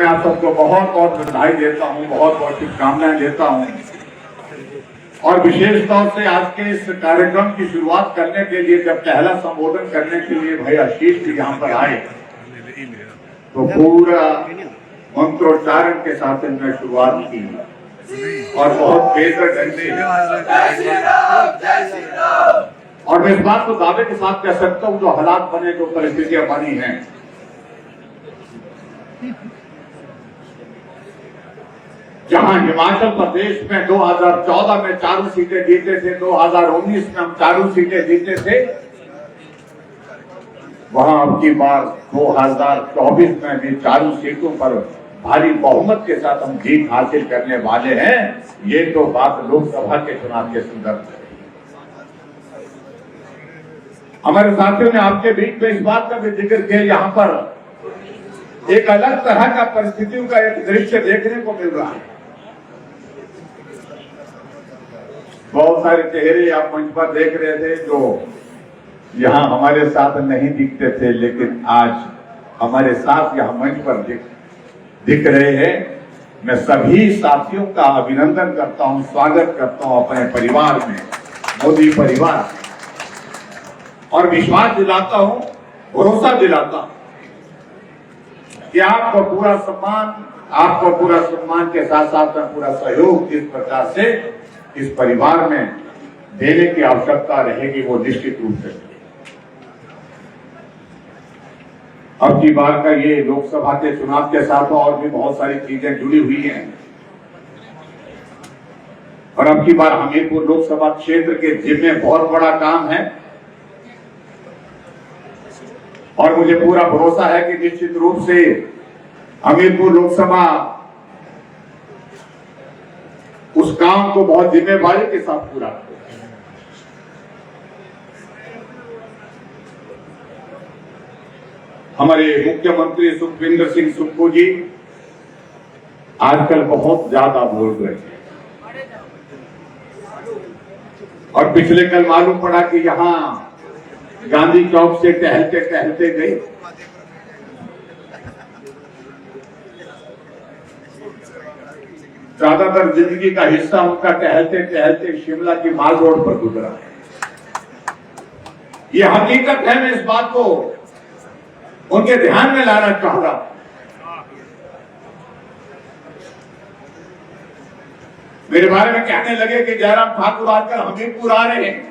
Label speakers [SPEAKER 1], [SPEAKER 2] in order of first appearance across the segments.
[SPEAKER 1] मैं आप सबको बहुत बहुत बधाई देता हूँ, बहुत बहुत शुभकामनाएं देता हूँ। और विशेष तौर से आज के इस कार्यक्रम की शुरुआत करने के लिए, जब पहला संबोधन करने के लिए भाई आशीष जी यहाँ पर आए, तो पूरा मंत्रोच्चारण के साथ इन्होंने शुरुआत की और बहुत बेहतर ढंग से। और मैं इस बात को दावे के साथ कह सकता हूँ, जो हालात बने, जो परिस्थितियां बनी हैं, जहां हिमाचल प्रदेश में 2014 में 4 सीटें जीते थे, 2019 में हम 4 सीटें जीते थे, वहां अब की बार 2024 में भी 4 सीटों पर भारी बहुमत के साथ हम जीत हासिल करने वाले हैं। ये तो बात लोकसभा के चुनाव के संदर्भ में। हमारे साथियों ने आपके बीच में इस बात का भी जिक्र किया, यहाँ पर एक अलग तरह का परिस्थितियों का एक दृश्य देखने को मिल रहा है। बहुत सारे चेहरे आप मंच पर देख रहे थे जो यहाँ हमारे साथ नहीं दिखते थे, लेकिन आज हमारे साथ यहाँ मंच पर दिख रहे हैं। मैं सभी साथियों का अभिनंदन करता हूँ, स्वागत करता हूँ अपने परिवार में, मोदी परिवार में, और विश्वास दिलाता हूँ, भरोसा दिलाता हूँ कि आपको पूरा सम्मान के साथ साथ में पूरा सहयोग इस प्रकार से इस परिवार में देने की आवश्यकता रहेगी, वो निश्चित रूप से। अब की बार का ये लोकसभा के चुनाव के साथ और भी बहुत सारी चीजें जुड़ी हुई हैं, और अब की बार हमीरपुर लोकसभा क्षेत्र के जिम्मे बहुत बड़ा काम है, और मुझे पूरा भरोसा है कि निश्चित रूप से हमीरपुर लोकसभा उस काम को बहुत जिम्मेवारी के साथ पूरा करें। हमारे मुख्यमंत्री सुखविंदर सिंह सुक्खू जी आजकल बहुत ज्यादा बोल रहे हैं, और पिछले कल मालूम पड़ा कि यहां गांधी चौक से टहलते टहलते गए, ज्यादातर जिंदगी का हिस्सा उनका टहलते टहलते शिमला की माल रोड पर गुजरा है। ये हकीकत है, मैं इस बात को उनके ध्यान में लाना चाह रहा हूं। मेरे बारे में कहने लगे कि जयराम ठाकुर आजकल हमीरपुर आ रहे हैं।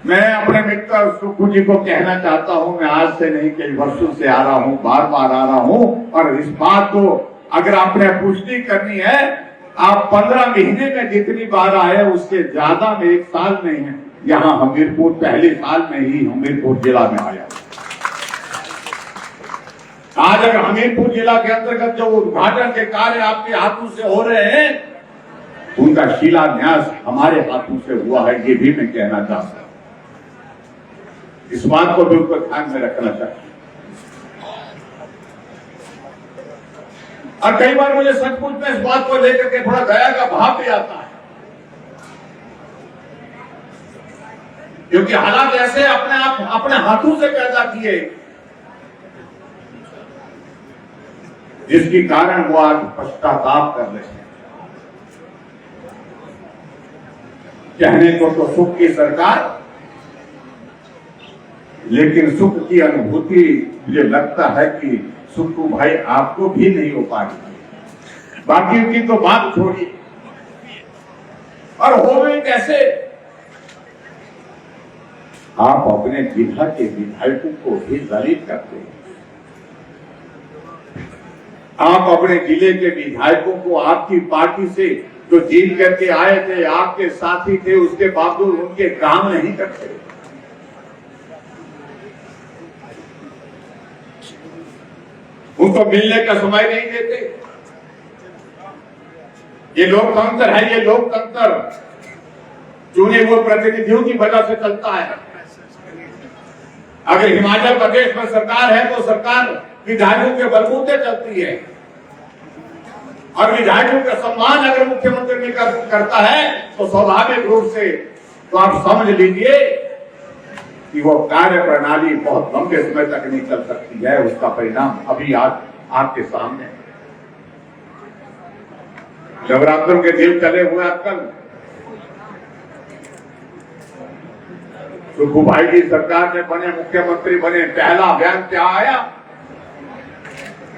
[SPEAKER 1] मैं अपने मित्र सुक्खू जी को कहना चाहता हूं, मैं आज से नहीं कई वर्षों से आ रहा हूं, बार बार आ रहा हूं, और इस बात को अगर आपने पुष्टि करनी है, आप 15 महीने में जितनी बार आए उससे ज्यादा में 1 साल में है यहाँ हमीरपुर, पहले साल में ही हमीरपुर जिला में आया। आज अगर हमीरपुर जिला के अंतर्गत जो उद्घाटन के कार्य आपके हाथों से हो रहे हैं, उनका शिलान्यास हमारे हाथों से हुआ है, ये भी मैं कहना चाहता हूं। इस बात को भी उनको ध्यान में रखना चाहिए। और कई बार मुझे सचमुच में इस बात को लेकर के थोड़ा दया का भाव भी आता है, क्योंकि हालात ऐसे अपने हाथों से पैदा किए, जिसके कारण वो आज पश्चाताप कर रहे हैं। कहने को तो सुख की सरकार, लेकिन सुख की अनुभूति मुझे लगता है कि सुक्खू भाई आपको भी नहीं हो पाएगी। बाकी की तो बात छोड़ी, और हो गई कैसे? आप अपने जिला के विधायकों को भी दलित करते हैं। आप अपने जिले के विधायकों को आपकी पार्टी से जो जीत करके आए थे, आपके साथी थे, उसके बावजूद उनके काम नहीं करते। उनको मिलने का समय नहीं देते। ये लोकतंत्र है, ये लोकतंत्र चुने हुए प्रतिनिधियों की वजह से चलता है। अगर हिमाचल प्रदेश में सरकार है तो सरकार विधायकों के बलबूते चलती है, और विधायकों का सम्मान अगर मुख्यमंत्री करता है तो स्वाभाविक रूप से, तो आप समझ लीजिए कि वो कार्य प्रणाली बहुत लंबे समय तक नहीं चल सकती है, उसका परिणाम अभी आज आपके सामने है। नवरात्रों के दिन चले हुए आजकल सुखू भाई जी सरकार में बने, मुख्यमंत्री बने, पहला अभियान क्या आया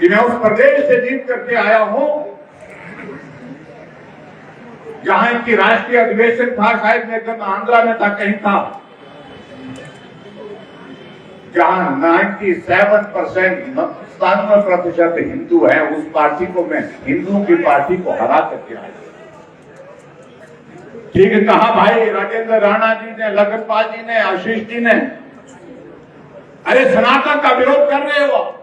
[SPEAKER 1] कि मैं उस प्रदेश से जीत करके आया हूं जहां इनकी राष्ट्रीय अधिवेशन था, शायद मैं एकदम आंध्रा में था, कहीं था, जहां 97% हिंदू है, उस पार्टी को मैं हिंदुओं की पार्टी को हरा करके आया। ठीक है, कहा भाई राजेंद्र राणा जी ने, लखनपाल जी ने, आशीष जी ने, अरे सनातन का विरोध कर रहे हो आप,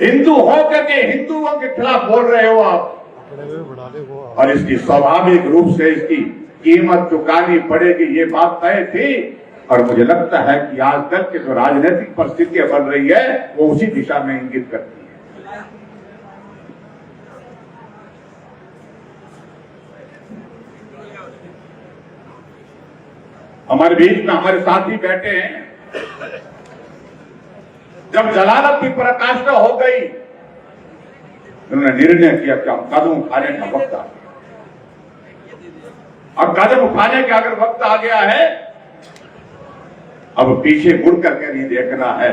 [SPEAKER 1] हिंदू हो करके हिंदुओं के खिलाफ बोल रहे हो आप, और इसकी स्वाभाविक रूप से इसकी कीमत चुकानी पड़ेगी, ये बात तय थी। और मुझे लगता है कि आजकल के जो राजनीतिक परिस्थितियां बन रही है वो उसी दिशा में इंगित करती है। हमारे बीच में हमारे साथी बैठे हैं, जब जलालत की पराकाष्ठा हो गई, उन्होंने निर्णय किया कि अब कदम उठाने का वक्त आ गया। अब कदम उठाने का अगर वक्त आ गया है, अब पीछे मुड़ करके नहीं देखना है।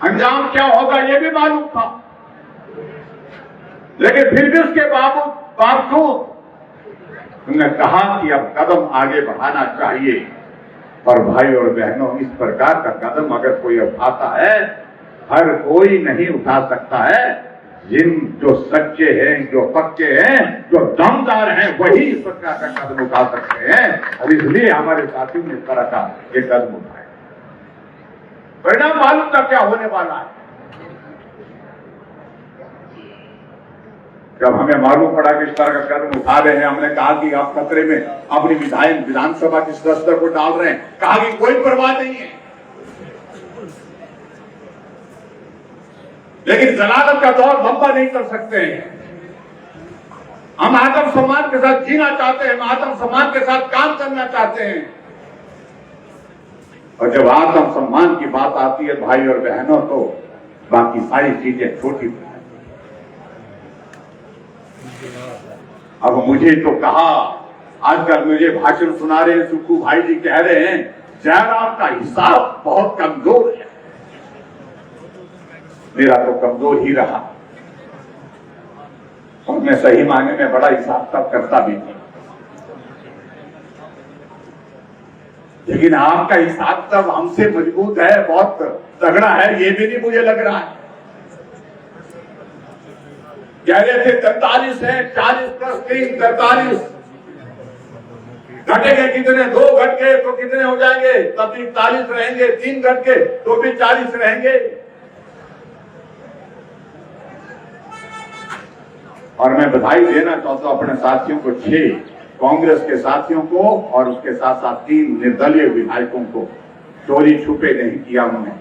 [SPEAKER 1] अंजाम क्या होगा ये भी मालूम था, लेकिन फिर भी उसके बावजूद उन्होंने कहा कि अब कदम आगे बढ़ाना चाहिए। और भाई और बहनों, इस प्रकार का कदम अगर कोई उठाता है, हर कोई नहीं उठा सकता है। जो सच्चे हैं, जो पक्के हैं, जो दमदार हैं, वही इस प्रकार का कदम उठा सकते हैं। और इसलिए हमारे साथियों ने इस तरह का ये कदम उठाया। परिणाम मालूम था क्या होने वाला है। जब हमें मालूम पड़ा कि इस तरह का कदम उठा रहे हैं, हमने कहा कि आप खतरे में अपनी विधानसभा की सदस्यता को डाल रहे हैं। कहा कि कोई परवाह नहीं है, लेकिन जलालत का दौर लंबा नहीं कर सकते हैं। हम आत्म सम्मान के साथ जीना चाहते हैं, हम आत्म सम्मान के साथ काम करना चाहते हैं। और जब आत्म सम्मान की बात आती है भाई और बहनों, तो बाकी सारी चीजें छोटी। अब मुझे तो कहा, आजकल मुझे भाषण सुना रहे हैं, सुखू भाई जी कह रहे हैं जयराम का हिसाब बहुत कमजोर है। मेरा तो कमजोर ही रहा, और मैं सही मायने में बड़ा हिसाब तब करता भी था। लेकिन आपका हिसाब तब हमसे मजबूत है, बहुत तगड़ा है, ये भी नहीं मुझे लग रहा है। कह रहे थे 43 है, 40 + 3 43, घटेंगे कितने, 2 घट गए तो कितने हो जाएंगे, तब भी 40 रहेंगे, 3 घट गए तो भी 40 रहेंगे। और मैं बधाई देना चाहता हूं अपने साथियों को, 6 कांग्रेस के साथियों को और उसके साथ साथ 3 निर्दलीय विधायकों को। चोरी छुपे नहीं किया उन्होंने।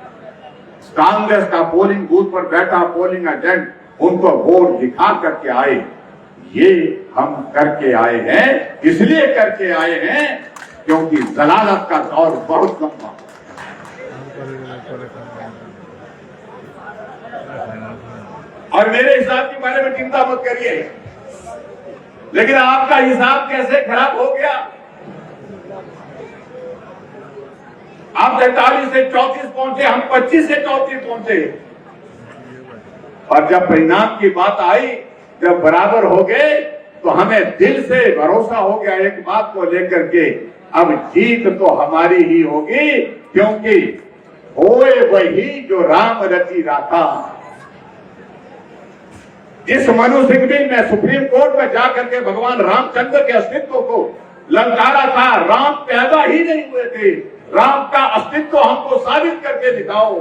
[SPEAKER 1] कांग्रेस का पोलिंग बूथ पर बैठा पोलिंग एजेंट उनको वोट दिखा करके आए। ये हम करके आए हैं, इसलिए करके आए हैं क्योंकि जलालत का दौर बहुत लंबा। और मेरे हिसाब के बारे में चिंता मत करिए, लेकिन आपका हिसाब कैसे खराब हो गया। आप 43 से 34 पहुंचे, हम 25 से 34 पहुंचे। और जब परिणाम की बात आई, जब बराबर हो गए, तो हमें दिल से भरोसा हो गया एक बात को लेकर के, अब जीत तो हमारी ही होगी, क्योंकि होए वही जो राम रचि राखा। जिस मनु सिंह बिल ने सुप्रीम कोर्ट में जाकर के भगवान रामचंद्र के अस्तित्व को ललकारा था, राम पैदा ही नहीं हुए थे, राम का अस्तित्व हमको साबित करके दिखाओ।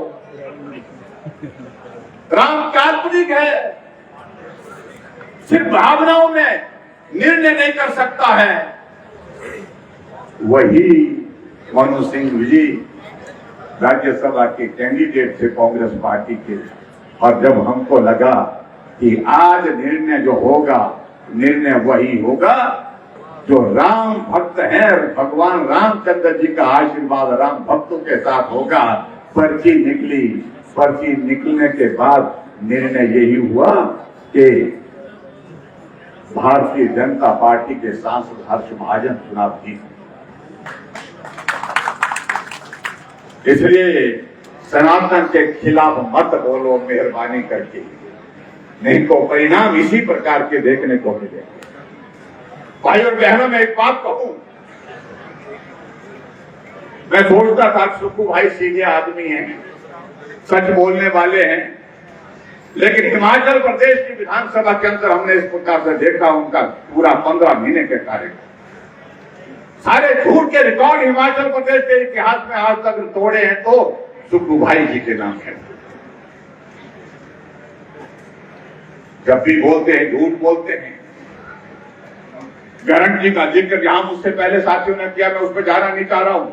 [SPEAKER 1] राम काल्पनिक है, सिर्फ भावनाओं में निर्णय नहीं कर सकता है। वही मनु सिंह जी राज्यसभा के कैंडिडेट थे कांग्रेस पार्टी के। और जब हमको लगा कि आज निर्णय जो होगा, निर्णय वही होगा, जो राम भक्त हैं, भगवान रामचंद्र जी का आशीर्वाद राम भक्तों के साथ होगा। पर्ची निकली, पर्ची निकलने के बाद निर्णय यही हुआ कि भारतीय जनता पार्टी के सांसद हर्ष महाजन चुनाव जीत। इसलिए सनातन के खिलाफ मत बोलो मेहरबानी करके, नहीं तो परिणाम इसी प्रकार के देखने को मिलेंगे। भाई और बहनों, मैं एक बात कहूं, मैं सोचता था सुक्खू भाई सीधे आदमी हैं, सच बोलने वाले हैं, लेकिन हिमाचल प्रदेश की विधानसभा के अंदर हमने इस प्रकार से देखा उनका पूरा 15 महीने के कार्यक्रम, सारे झूठ के रिकॉर्ड हिमाचल प्रदेश के इतिहास में आज तक तोड़े हैं तो सुक्खू भाई जी के नाम है। जब भी बोलते हैं झूठ बोलते हैं। गारंटी का जिक्र जहां मुझसे पहले साथियों ने किया, मैं उस पर जाना नहीं चाह रहा हूं,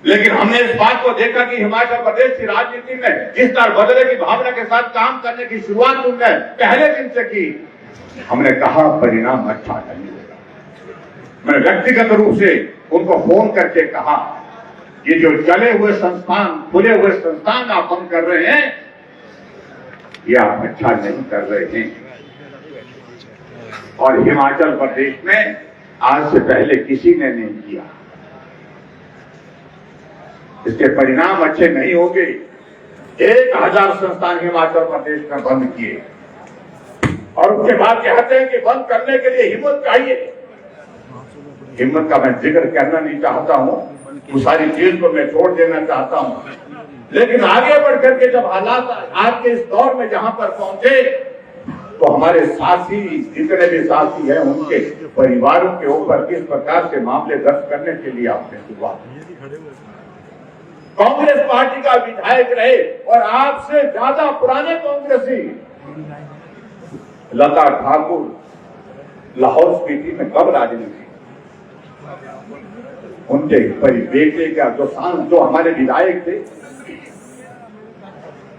[SPEAKER 1] लेकिन हमने इस बात को देखा कि हिमाचल प्रदेश की राजनीति में जिस तरह बदले की भावना के साथ काम करने की शुरुआत उन्होंने पहले दिन से की। हमने कहा परिणाम अच्छा नहीं होगा। मैंने व्यक्तिगत रूप से उनको फोन करके कहा, ये जो चले हुए संस्थान, खुले हुए संस्थान आप बंद कर रहे हैं, ये आप अच्छा नहीं कर रहे हैं। और हिमाचल प्रदेश में आज से पहले किसी ने नहीं किया। इसके परिणाम अच्छे नहीं होंगे। 1000 संस्थान हिमाचल प्रदेश में बंद किए और उसके बाद कहते हैं कि बंद करने के लिए हिम्मत चाहिए। हिम्मत का मैं जिक्र करना नहीं चाहता हूं, उस सारी चीज को मैं छोड़ देना चाहता हूं, लेकिन आगे बढ़कर के जब हालात आज के इस दौर में जहां पर पहुंचे तो हमारे साथी, जितने भी साथी हैं, उनके परिवारों के ऊपर किस प्रकार से मामले दर्ज करने के लिए आपने शुरुआत। कांग्रेस पार्टी का विधायक रहे और आपसे ज्यादा पुराने कांग्रेसी लता ठाकुर लाहौल स्पीति में कब राजनीति, उनके बेटे का जो हमारे विधायक थे,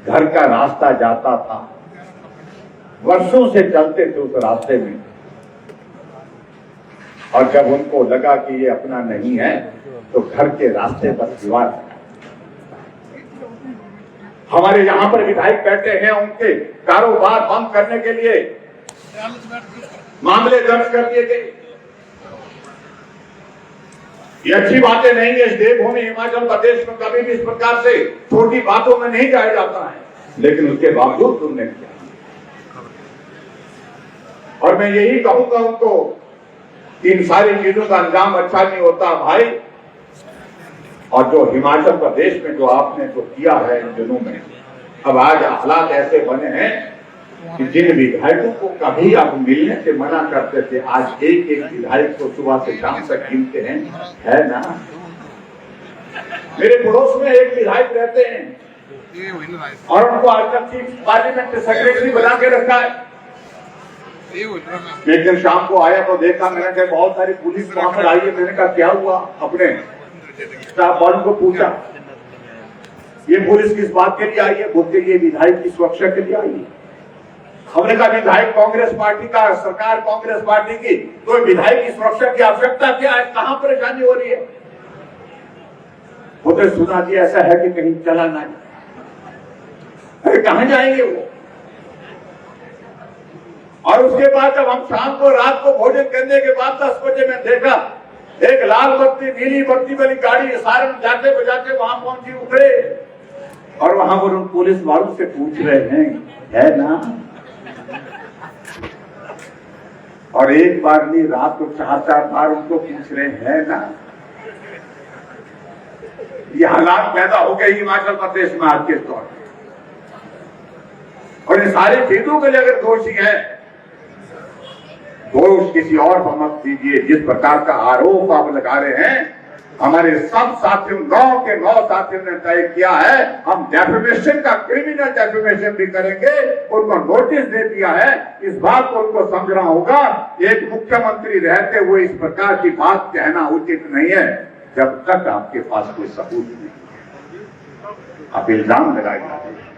[SPEAKER 1] घर का रास्ता जाता था, वर्षों से चलते थे उस रास्ते में, और जब उनको लगा कि ये अपना नहीं है तो घर के रास्ते पर दीवार। हमारे यहां पर विधायक बैठे हैं, उनके कारोबार बंद करने के लिए मामले दर्ज कर दिए गए। ये अच्छी बातें नहीं है। इस देवभूमि हिमाचल प्रदेश में कभी भी इस प्रकार से छोटी बातों में नहीं जाया जाता है, लेकिन उसके बावजूद तुमने किया। और मैं यही कहूंगा उनको, इन सारी चीजों का अंजाम अच्छा नहीं होता भाई। और जो हिमाचल प्रदेश में जो आपने जो किया है इन दिनों में, अब आज हालात ऐसे बने हैं कि जिन विधायकों को कभी आप मिलने से मना करते थे, आज एक एक विधायक को सुबह से शाम तक गिनते हैं, है ना। मेरे पड़ोस में एक विधायक रहते हैं और उनको आज तक चीफ पार्लियामेंट सेक्रेटरी बना के रखा है। एक दिन शाम को आया तो देखा, मैंने कहा बहुत सारी पुलिस वहां पर आई है। मैंने कहा क्या हुआ, अपने स्टाफ वालों को पूछा, ये पुलिस किस बात के लिए आई है? बोलते ये विधायक की सुरक्षा के लिए आई है। हमने कहा विधायक कांग्रेस पार्टी का, सरकार कांग्रेस पार्टी की, तो विधायक की सुरक्षा की आवश्यकता क्या है, कहां परेशानी हो रही है? बोलते सुना जी ऐसा है कि कहीं चला ना। अरे कहां जाएंगे वो? और उसके बाद जब हम शाम को रात को भोजन करने के बाद 10 बजे में देखा एक लाल बत्ती नीली बत्ती वाली गाड़ी सारे जाते बजाते वहां पहुंची, उतरे और वहां पर उन पुलिस वालों से पूछ रहे हैं, है ना। और एक बार नहीं, रात को 4-4 बार उनको पूछ रहे हैं ना। ये हालात पैदा हो गए हिमाचल प्रदेश में आज के दौर में। और इन सारी चीजों के लिए अगर दोषी है, दोष किसी और पर मत दीजिए। जिस प्रकार का आरोप आप लगा रहे हैं, हमारे सब साथियों, 9 के 9 साथियों ने तय किया है, हम डेफेमेशन का, क्रिमिनल डेफेमेशन भी करेंगे। उनको नोटिस दे दिया है। इस बात को उनको समझना होगा, एक मुख्यमंत्री रहते हुए इस प्रकार की बात कहना उचित नहीं है जब तक आपके पास कोई सबूत नहीं। आप इल्जाम लगाए जाते हैं।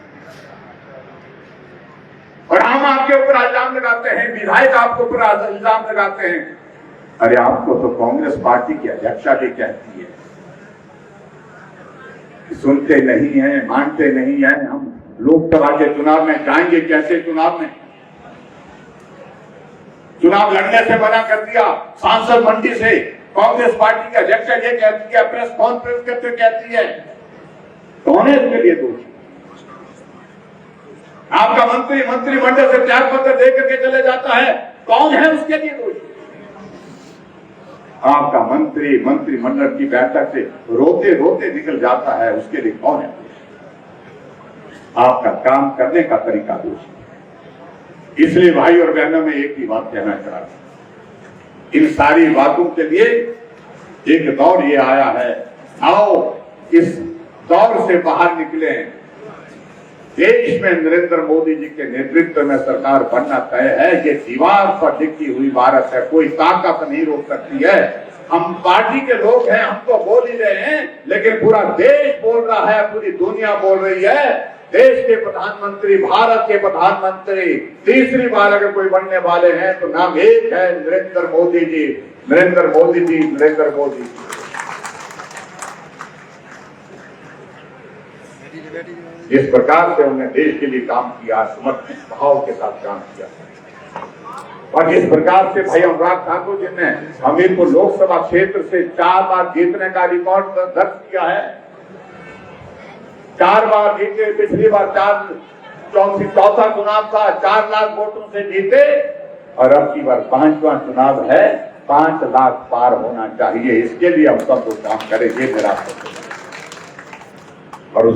[SPEAKER 1] और हम आपके ऊपर इल्जाम लगाते हैं, विधायक आपके ऊपर इल्जाम लगाते हैं। अरे आपको तो कांग्रेस पार्टी की अध्यक्षा भी कहती है, सुनते नहीं है, मानते नहीं है। हम लोकसभा के चुनाव में जाएंगे कैसे? चुनाव लड़ने से मना कर दिया। सांसद मंडी से कांग्रेस पार्टी की अध्यक्षा ये कहती है, प्रेस कॉन्फ्रेंस करते कहती है, कौन है इसके लिए दोषी? आपका मंत्रिमंडल से त्याग पत्र दे करके चले जाता है, कौन है उसके लिए दोषी? आपका मंत्रिमंडल की बैठक से रोते रोते निकल जाता है, उसके लिए कौन है दोषी? आपका काम करने का तरीका दोषी। इसलिए भाई और बहनों में एक ही बात कहना चाहता हूं, इन सारी बातों के लिए एक दौर ये आया है, आओ इस दौर से बाहर निकले। देश में नरेंद्र मोदी जी के नेतृत्व में सरकार बनना तय है। ये दीवार पर लिखी हुई भारत है, कोई ताकत नहीं रोक सकती है। हम पार्टी के लोग हैं, हम तो बोल ही रहे हैं, लेकिन पूरा देश बोल रहा है, पूरी दुनिया बोल रही है। देश के प्रधानमंत्री, भारत के प्रधानमंत्री तीसरी बार अगर कोई बनने वाले हैं तो नाम एक है, नरेंद्र मोदी जी, नरेंद्र मोदी जी, नरेंद्र मोदी। जिस प्रकार से उन्होंने देश के लिए काम किया, समर्पित भाव के साथ काम किया, और जिस प्रकार से भाई अनुराग ठाकुर जी ने हमीरपुर लोकसभा क्षेत्र से 4 बार जीतने का रिकॉर्ड दर्ज किया है। 4 बार जीते, पिछली बार चौथा चुनाव था, 4 लाख वोटों से जीते, और अब की बार 5वां चुनाव है, 5 लाख पार होना चाहिए। इसके लिए हम सब लोग काम करेंगे, मेरा और